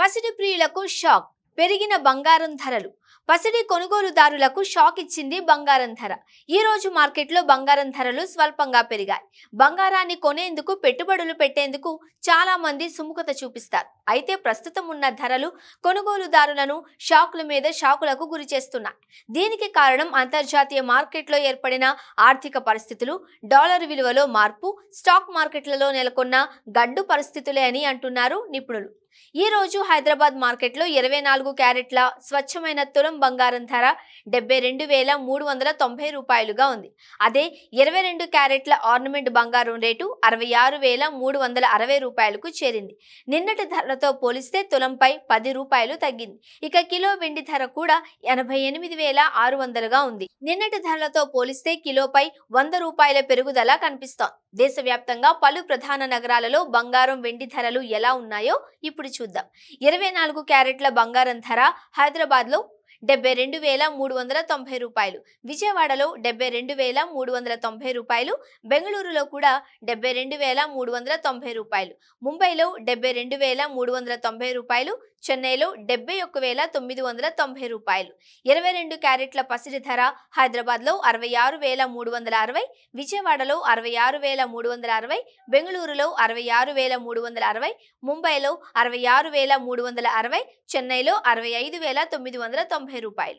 పసిడి ప్రియులకు షాక్. పెరిగిన బంగారం ధరలు. పసిడి కొనుగోలుదారులకు షాక్ ఇచ్చింది బంగారం ధర. ఈ రోజు మార్కెట్లో బంగారం ధరలు స్వల్పంగా పెరిగాయి. బంగారాన్ని కొనేందుకు పెట్టుబడులు పెట్టేందుకు చాలా మంది సుముఖత చూపిస్తారు. అయితే ప్రస్తుతం ఉన్న ధరలు కొనుగోలుదారులను షాకుల మీద షాకులకు గురి చేస్తున్నాయి. దీనికి కారణం అంతర్జాతీయ మార్కెట్లో ఏర్పడిన ఆర్థిక పరిస్థితులు, డాలర్ విలువలో మార్పు, స్టాక్ మార్కెట్లలో నెలకొన్న గడ్డు పరిస్థితులే అని అంటున్నారు నిపుణులు. ఈ రోజు హైదరాబాద్ మార్కెట్లో 24 క్యారెట్ల స్వచ్ఛమైన తులం బంగారం ధర 72,390 రూపాయలుగా ఉంది. అదే 22 క్యారెట్ల ఆర్నమెంట్ బంగారం రేటు 66,360 రూపాయలకు చేరింది. నిన్నటి ధరలతో పోలిస్తే తులంపై 10 రూపాయలు తగ్గింది. ఇక కిలో వెండి ధర కూడా 88,600గా ఉంది. నిన్నటి ధరలతో పోలిస్తే కిలోపై 100 రూపాయల పెరుగుదల కనిపిస్తోంది. దేశవ్యాప్తంగా పలు ప్రధాన నగరాలలో బంగారం, వెండి ధరలు ఎలా ఉన్నాయో ఇప్పుడు చూద్దాం. 24 క్యారెట్ల బంగారం ధర హైదరాబాద్లో 72,390 రూపాయలు, విజయవాడలో 72,390 రూపాయలు, బెంగళూరులో కూడా 72,390 రూపాయలు, ముంబైలో 72,390 రూపాయలు, చెన్నైలో 71,990 రూపాయలు. 22 క్యారెట్ల పసిడి ధర హైదరాబాద్లో 66,360, విజయవాడలో 66,360, బెంగళూరులో 66,360, ముంబైలో 66,360, చెన్నైలో 65,990 రూపాయలు.